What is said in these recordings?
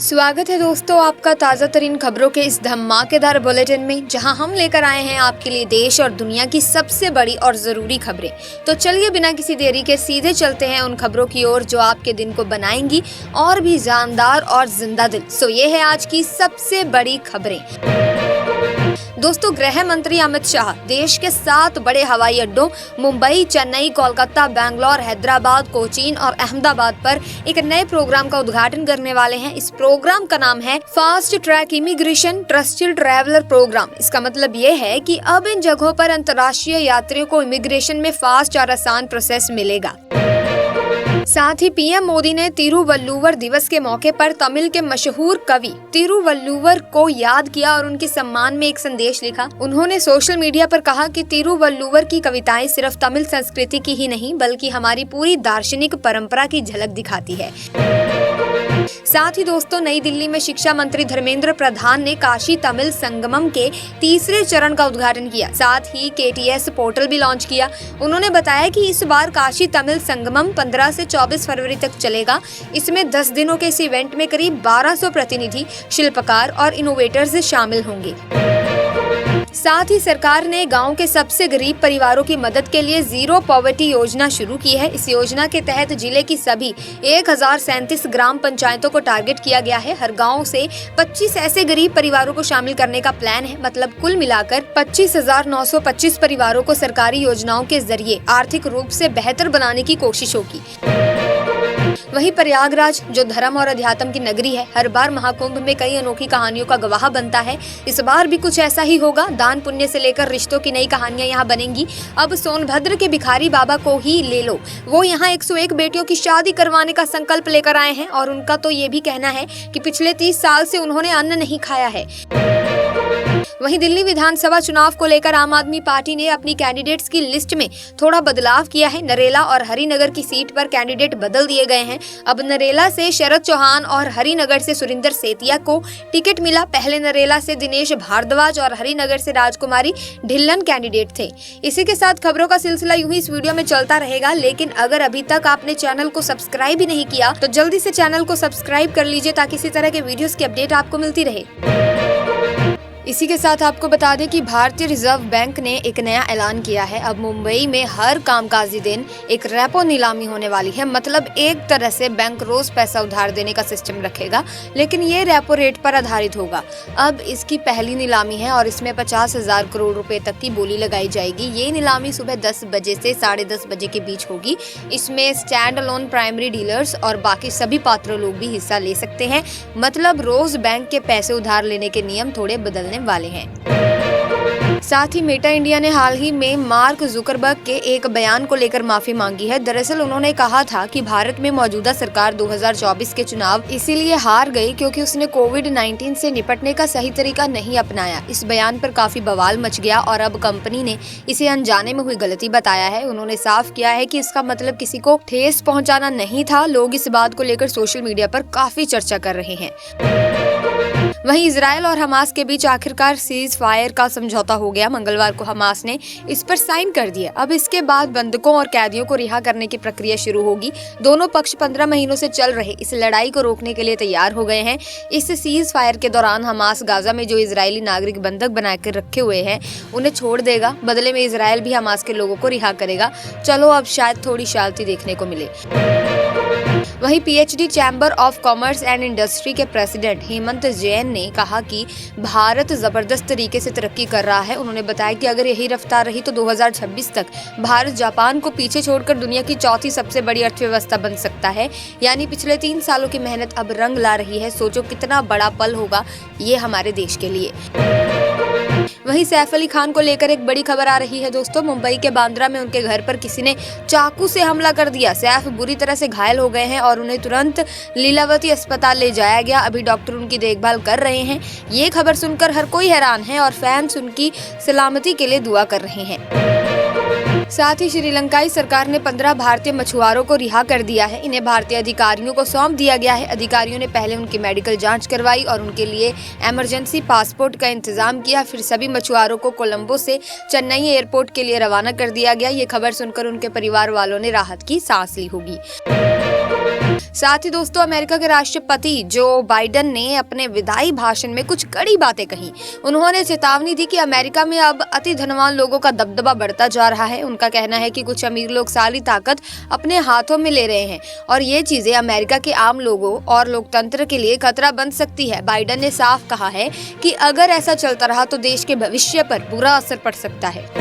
स्वागत है दोस्तों आपका ताज़ा तरीन खबरों के इस धमाकेदार बुलेटिन में, जहां हम लेकर आए हैं आपके लिए देश और दुनिया की सबसे बड़ी और जरूरी खबरें। तो चलिए बिना किसी देरी के सीधे चलते हैं उन खबरों की ओर जो आपके दिन को बनाएंगी और भी जानदार और जिंदा दिल। सो ये है आज की सबसे बड़ी खबरें। दोस्तों, गृह मंत्री अमित शाह देश के 7 बड़े हवाई अड्डों मुंबई, चेन्नई, कोलकाता, बैंगलोर, हैदराबाद, कोचीन और अहमदाबाद पर एक नए प्रोग्राम का उद्घाटन करने वाले हैं। इस प्रोग्राम का नाम है fast track immigration trusted traveller program. इसका मतलब ये है कि अब इन जगहों पर अंतर्राष्ट्रीय यात्रियों को इमिग्रेशन में फास्ट और आसान प्रोसेस मिलेगा। साथ ही पीएम मोदी ने तिरुवल्लुवर दिवस के मौके पर तमिल के मशहूर कवि तिरुवल्लुवर को याद किया और उनके सम्मान में एक संदेश लिखा। उन्होंने सोशल मीडिया पर कहा कि तिरुवल्लुवर की कविताएं सिर्फ तमिल संस्कृति की ही नहीं बल्कि हमारी पूरी दार्शनिक परंपरा की झलक दिखाती है। साथ ही दोस्तों, नई दिल्ली में शिक्षा मंत्री धर्मेंद्र प्रधान ने काशी तमिल संगमम के तीसरे चरण का उद्घाटन किया। साथ ही KTS पोर्टल भी लॉन्च किया। उन्होंने बताया कि इस बार काशी तमिल संगमम 15 से 24 फरवरी तक चलेगा। इसमें 10 दिनों के इस इवेंट में करीब 1200 प्रतिनिधि, शिल्पकार और इनोवेटर्स शामिल होंगे। साथ ही सरकार ने गांव के सबसे गरीब परिवारों की मदद के लिए जीरो पॉवर्टी योजना शुरू की है। इस योजना के तहत जिले की सभी 1037 ग्राम पंचायतों को टारगेट किया गया है। हर गांव से 25 ऐसे गरीब परिवारों को शामिल करने का प्लान है। मतलब कुल मिलाकर 25,925 परिवारों को सरकारी योजनाओं के जरिए आर्थिक रूप से बेहतर बनाने की कोशिश होगी। वहीं प्रयागराज, जो धर्म और अध्यात्म की नगरी है, हर बार महाकुंभ में कई अनोखी कहानियों का गवाह बनता है। इस बार भी कुछ ऐसा ही होगा। दान पुण्य से लेकर रिश्तों की नई कहानियां यहाँ बनेंगी। अब सोनभद्र के भिखारी बाबा को ही ले लो, वो यहाँ 101 बेटियों की शादी करवाने का संकल्प लेकर आए हैं और उनका तो ये भी कहना है कि पिछले 30 साल से उन्होंने अन्न नहीं खाया है। वहीं दिल्ली विधानसभा चुनाव को लेकर आम आदमी पार्टी ने अपनी कैंडिडेट्स की लिस्ट में थोड़ा बदलाव किया है। नरेला और हरिनगर की सीट पर कैंडिडेट बदल दिए गए हैं। अब नरेला से शरद चौहान और हरिनगर से सुरिंदर सेतिया को टिकट मिला। पहले नरेला से दिनेश भारद्वाज और हरिनगर से राजकुमारी ढिल्लन कैंडिडेट थे। इसी के साथ खबरों का सिलसिला यूं ही इस वीडियो में चलता रहेगा, लेकिन अगर अभी तक आपने चैनल को सब्सक्राइब ही नहीं किया तो जल्दी से चैनल को सब्सक्राइब कर लीजिए ताकि इसी तरह के वीडियोस की अपडेट आपको मिलती रहे। इसी के साथ आपको बता दें कि भारतीय रिजर्व बैंक ने एक नया ऐलान किया है। अब मुंबई में हर कामकाजी दिन एक रेपो नीलामी होने वाली है। मतलब एक तरह से बैंक रोज पैसा उधार देने का सिस्टम रखेगा, लेकिन ये रेपो रेट पर आधारित होगा। अब इसकी पहली नीलामी है और इसमें 50,000 करोड़ रुपए तक की बोली लगाई जाएगी। ये नीलामी सुबह 10 बजे से 10:30 बजे के बीच होगी। इसमें स्टैंड अलोन प्राइमरी डीलर्स और बाकी सभी पात्र लोग भी हिस्सा ले सकते हैं। मतलब रोज बैंक के पैसे उधार लेने के नियम थोड़े बदलने वाले हैं। साथ ही मेटा इंडिया ने हाल ही में मार्क जुकरबर्ग के एक बयान को लेकर माफी मांगी है। दरअसल उन्होंने कहा था कि भारत में मौजूदा सरकार 2024 के चुनाव इसीलिए हार गई क्योंकि उसने कोविड-19 से निपटने का सही तरीका नहीं अपनाया। इस बयान पर काफी बवाल मच गया और अब कंपनी ने इसे अनजाने में हुई गलती बताया है। उन्होंने साफ किया है कि इसका मतलब किसी को ठेस पहुँचाना नहीं था। लोग इस बात को लेकर सोशल मीडिया पर काफी चर्चा कर रहे हैं। वहीं इजरायल और हमास के बीच आखिरकार सीज फायर का समझौता हो गया। मंगलवार को हमास ने इस पर साइन कर दिया। अब इसके बाद बंधकों और कैदियों को रिहा करने की प्रक्रिया शुरू होगी। दोनों पक्ष 15 महीनों से चल रहे इस लड़ाई को रोकने के लिए तैयार हो गए हैं। इस सीज फायर के दौरान हमास गाजा में जो इजरायली नागरिक बंधक बनाकर रखे हुए हैं उन्हें छोड़ देगा। बदले में इजरायल भी हमास के लोगों को रिहा करेगा। चलो अब शायद थोड़ी शांति देखने को मिले। वहीं PhD chamber of commerce and industry के प्रेसिडेंट हेमंत जैन ने कहा कि भारत जबरदस्त तरीके से तरक्की कर रहा है। उन्होंने बताया कि अगर यही रफ्तार रही तो 2026 तक भारत जापान को पीछे छोड़कर दुनिया की चौथी सबसे बड़ी अर्थव्यवस्था बन सकता है। यानी पिछले 3 सालों की मेहनत अब रंग ला रही है। सोचो कितना बड़ा पल होगा ये हमारे देश के लिए। वहीं सैफ अली खान को लेकर एक बड़ी खबर आ रही है दोस्तों। मुंबई के बांद्रा में उनके घर पर किसी ने चाकू से हमला कर दिया। सैफ बुरी तरह से घायल हो गए हैं और उन्हें तुरंत लीलावती अस्पताल ले जाया गया। अभी डॉक्टर उनकी देखभाल कर रहे हैं। ये खबर सुनकर हर कोई हैरान है और फैंस उनकी सलामती के लिए दुआ कर रहे हैं। साथ ही श्रीलंकाई सरकार ने 15 भारतीय मछुआरों को रिहा कर दिया है। इन्हें भारतीय अधिकारियों को सौंप दिया गया है। अधिकारियों ने पहले उनकी मेडिकल जांच करवाई और उनके लिए इमरजेंसी पासपोर्ट का इंतजाम किया। फिर सभी मछुआरों को कोलंबो से चेन्नई एयरपोर्ट के लिए रवाना कर दिया गया। ये खबर सुनकर उनके परिवार वालों ने राहत की सांस ली होगी। साथ ही दोस्तों अमेरिका के राष्ट्रपति जो बाइडेन ने अपने विदाई भाषण में कुछ कड़ी बातें कही। उन्होंने चेतावनी दी कि अमेरिका में अब अति धनवान लोगों का दबदबा बढ़ता जा रहा है। उनका कहना है कि कुछ अमीर लोग सारी ताकत अपने हाथों में ले रहे हैं और ये चीजें अमेरिका के आम लोगों और लोकतंत्र के लिए खतरा बन सकती है। बाइडेन ने साफ कहा है कि अगर ऐसा चलता रहा तो देश के भविष्य पर बुरा असर पड़ सकता है।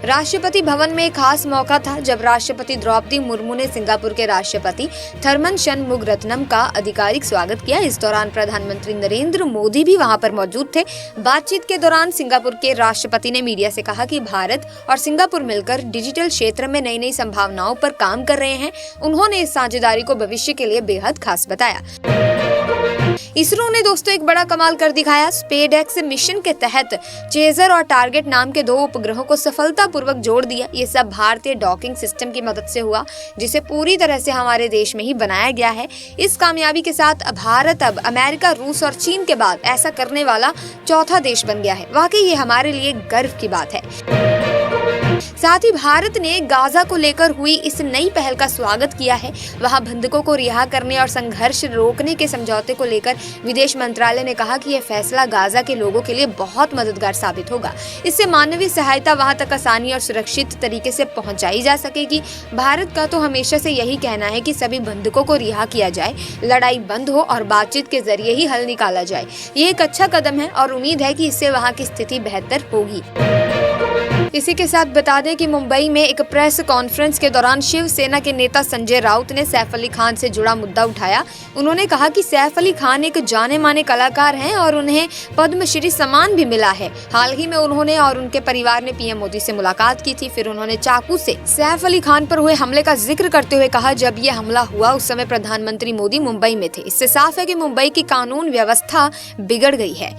राष्ट्रपति भवन में एक खास मौका था जब राष्ट्रपति द्रौपदी मुर्मू ने सिंगापुर के राष्ट्रपति थरमन शनमुगारत्नम का आधिकारिक स्वागत किया। इस दौरान प्रधानमंत्री नरेंद्र मोदी भी वहां पर मौजूद थे। बातचीत के दौरान सिंगापुर के राष्ट्रपति ने मीडिया से कहा कि भारत और सिंगापुर मिलकर डिजिटल क्षेत्र में नई नई संभावनाओं पर काम कर रहे हैं। उन्होंने इस साझेदारी को भविष्य के लिए बेहद खास बताया। इसरो ने दोस्तों एक बड़ा कमाल कर दिखाया। स्पेसएक्स मिशन के तहत चेजर और टारगेट नाम के 2 उपग्रहों को सफलतापूर्वक जोड़ दिया। ये सब भारतीय डॉकिंग सिस्टम की मदद से हुआ, जिसे पूरी तरह से हमारे देश में ही बनाया गया है। इस कामयाबी के साथ भारत अब अमेरिका, रूस और चीन के बाद ऐसा करने वाला चौथा देश बन गया है। वाकई ये हमारे लिए गर्व की बात है। साथ ही भारत ने गाजा को लेकर हुई इस नई पहल का स्वागत किया है। वहां बंधकों को रिहा करने और संघर्ष रोकने के समझौते को लेकर विदेश मंत्रालय ने कहा कि यह फैसला गाजा के लोगों के लिए बहुत मददगार साबित होगा। इससे मानवीय सहायता वहां तक आसानी और सुरक्षित तरीके से पहुंचाई जा सकेगी। भारत का तो हमेशा से यही कहना है कि सभी बंधकों को रिहा किया जाए, लड़ाई बंद हो और बातचीत के जरिए ही हल निकाला जाए। ये एक अच्छा कदम है और उम्मीद है कि इससे वहां की स्थिति बेहतर होगी। इसी के साथ बता दें कि मुंबई में एक प्रेस कॉन्फ्रेंस के दौरान शिवसेना के नेता संजय राउत ने सैफ अली खान से जुड़ा मुद्दा उठाया। उन्होंने कहा कि सैफ अली खान एक जाने माने कलाकार हैं और उन्हें पद्मश्री सम्मान भी मिला है। हाल ही में उन्होंने और उनके परिवार ने पीएम मोदी से मुलाकात की थी। फिर उन्होंने चाकू से सैफ अली खान पर हुए हमले का जिक्र करते हुए कहा, जब ये हमला हुआ उस समय प्रधानमंत्री मोदी मुंबई में थे। इससे साफ है कि मुंबई की कानून व्यवस्था बिगड़ गई है।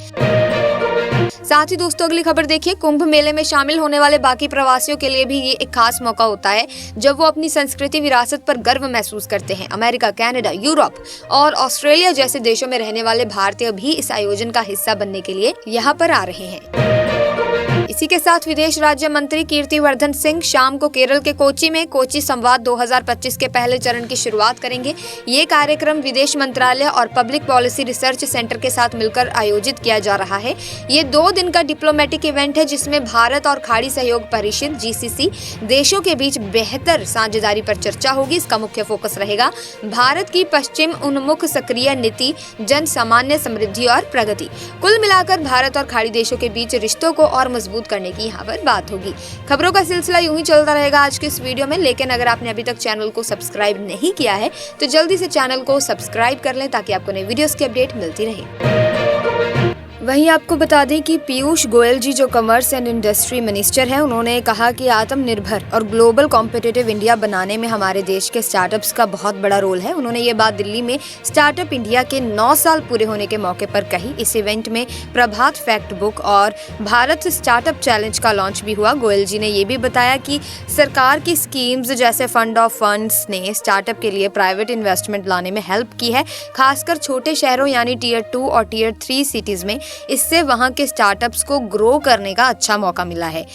साथ ही दोस्तों अगली खबर देखिए। कुंभ मेले में शामिल होने वाले बाकी प्रवासियों के लिए भी ये एक खास मौका होता है जब वो अपनी संस्कृति विरासत पर गर्व महसूस करते हैं। अमेरिका, कनाडा, यूरोप और ऑस्ट्रेलिया जैसे देशों में रहने वाले भारतीय भी इस आयोजन का हिस्सा बनने के लिए यहाँ पर आ रहे हैं। इसी के साथ विदेश राज्य मंत्री कीर्तिवर्धन सिंह शाम को केरल के कोच्चि में कोच्चि संवाद 2025 के पहले चरण की शुरुआत करेंगे। ये कार्यक्रम विदेश मंत्रालय और पब्लिक पॉलिसी रिसर्च सेंटर के साथ मिलकर आयोजित किया जा रहा है। ये 2 दिन का डिप्लोमेटिक इवेंट है जिसमें भारत और खाड़ी सहयोग परिषद (GCC) देशों के बीच बेहतर साझेदारी पर चर्चा होगी। इसका मुख्य फोकस रहेगा भारत की पश्चिम उन्मुख सक्रिय नीति, जन सामान्य समृद्धि और प्रगति। कुल मिलाकर भारत और खाड़ी देशों के बीच रिश्तों को और मजबूत करने की यहाँ पर बात होगी। खबरों का सिलसिला यूं ही चलता रहेगा आज के इस वीडियो में, लेकिन अगर आपने अभी तक चैनल को सब्सक्राइब नहीं किया है तो जल्दी से चैनल को सब्सक्राइब कर लें ताकि आपको नई वीडियोस की अपडेट मिलती रहे। वहीं आपको बता दें कि पीयूष गोयल जी जो कॉमर्स एंड इंडस्ट्री मिनिस्टर हैं, उन्होंने कहा कि आत्मनिर्भर और ग्लोबल कॉम्पिटिटिव इंडिया बनाने में हमारे देश के स्टार्टअप्स का बहुत बड़ा रोल है। उन्होंने ये बात दिल्ली में स्टार्टअप इंडिया के 9 साल पूरे होने के मौके पर कही। इस इवेंट में प्रभात फैक्ट बुक और भारत स्टार्टअप चैलेंज का लॉन्च भी हुआ। गोयल जी ने ये भी बताया कि सरकार की स्कीम्स जैसे फंड ऑफ फंड्स ने स्टार्टअप के लिए प्राइवेट इन्वेस्टमेंट लाने में हेल्प की है, खासकर छोटे शहरों यानी टियर 2 और टियर 3 सिटीज में। इससे वहां के स्टार्टअप्स को ग्रो करने का अच्छा मौका मिला है।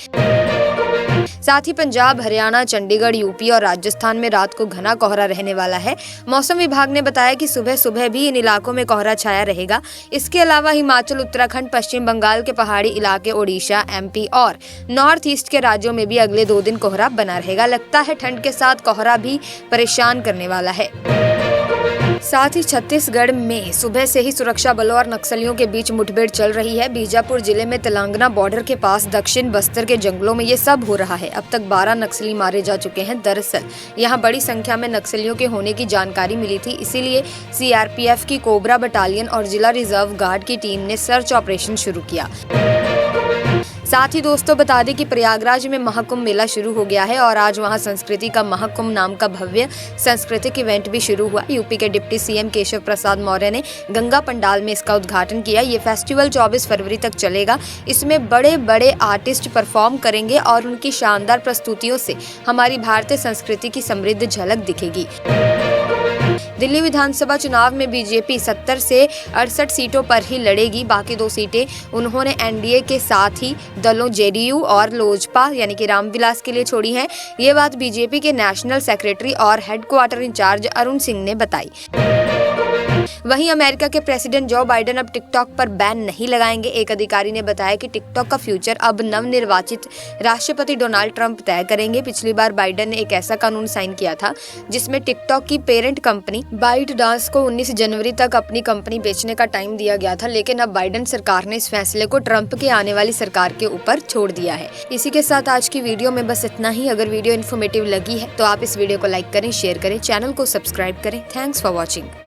साथ ही पंजाब, हरियाणा, चंडीगढ़, यूपी और राजस्थान में रात को घना कोहरा रहने वाला है। मौसम विभाग ने बताया कि सुबह सुबह भी इन इलाकों में कोहरा छाया रहेगा। इसके अलावा हिमाचल, उत्तराखंड, पश्चिम बंगाल के पहाड़ी इलाके, ओडिशा, MP और नॉर्थ ईस्ट के राज्यों में भी अगले 2 दिन कोहरा बना रहेगा। लगता है ठंड के साथ कोहरा भी परेशान करने वाला है। साथ ही छत्तीसगढ़ में सुबह से ही सुरक्षा बलों और नक्सलियों के बीच मुठभेड़ चल रही है। बीजापुर जिले में तेलंगाना बॉर्डर के पास दक्षिण बस्तर के जंगलों में ये सब हो रहा है। अब तक 12 नक्सली मारे जा चुके हैं। दरअसल यहाँ बड़ी संख्या में नक्सलियों के होने की जानकारी मिली थी, इसीलिए CRPF की कोबरा बटालियन और जिला रिजर्व गार्ड की टीम ने सर्च ऑपरेशन शुरू किया। साथ ही दोस्तों बता दें कि प्रयागराज में महाकुंभ मेला शुरू हो गया है और आज वहां संस्कृति का महाकुंभ नाम का भव्य सांस्कृतिक इवेंट भी शुरू हुआ। यूपी के डिप्टी CM केशव प्रसाद मौर्य ने गंगा पंडाल में इसका उद्घाटन किया। ये फेस्टिवल 24 फरवरी तक चलेगा। इसमें बड़े बड़े आर्टिस्ट परफॉर्म करेंगे और उनकी शानदार प्रस्तुतियों से हमारी भारतीय संस्कृति की समृद्ध झलक दिखेगी। दिल्ली विधानसभा चुनाव में बीजेपी 70 से 68 सीटों पर ही लड़ेगी। बाकी 2 सीटें उन्होंने एनडीए के साथ ही दलों जेडीयू और लोजपा यानी कि रामविलास के लिए छोड़ी है। ये बात बीजेपी के नेशनल सेक्रेटरी और हेडक्वार्टर इंचार्ज अरुण सिंह ने बताई। वहीं अमेरिका के प्रेसिडेंट जो बाइडेन अब टिकटॉक पर बैन नहीं लगाएंगे। एक अधिकारी ने बताया कि टिकटॉक का फ्यूचर अब नवनिर्वाचित राष्ट्रपति डोनाल्ड ट्रंप तय करेंगे। पिछली बार बाइडेन ने एक ऐसा कानून साइन किया था जिसमें टिकटॉक की पेरेंट कंपनी बाइट डांस को 19 जनवरी तक अपनी कंपनी बेचने का टाइम दिया गया था, लेकिन अब बाइडेन सरकार ने इस फैसले को ट्रंप के आने वाली सरकार के ऊपर छोड़ दिया है। इसी के साथ आज की वीडियो में बस इतना ही। अगर वीडियो इन्फॉर्मेटिव लगी है तो आप इस वीडियो को लाइक करें, शेयर करें, चैनल को सब्सक्राइब करें। Thanks for watching.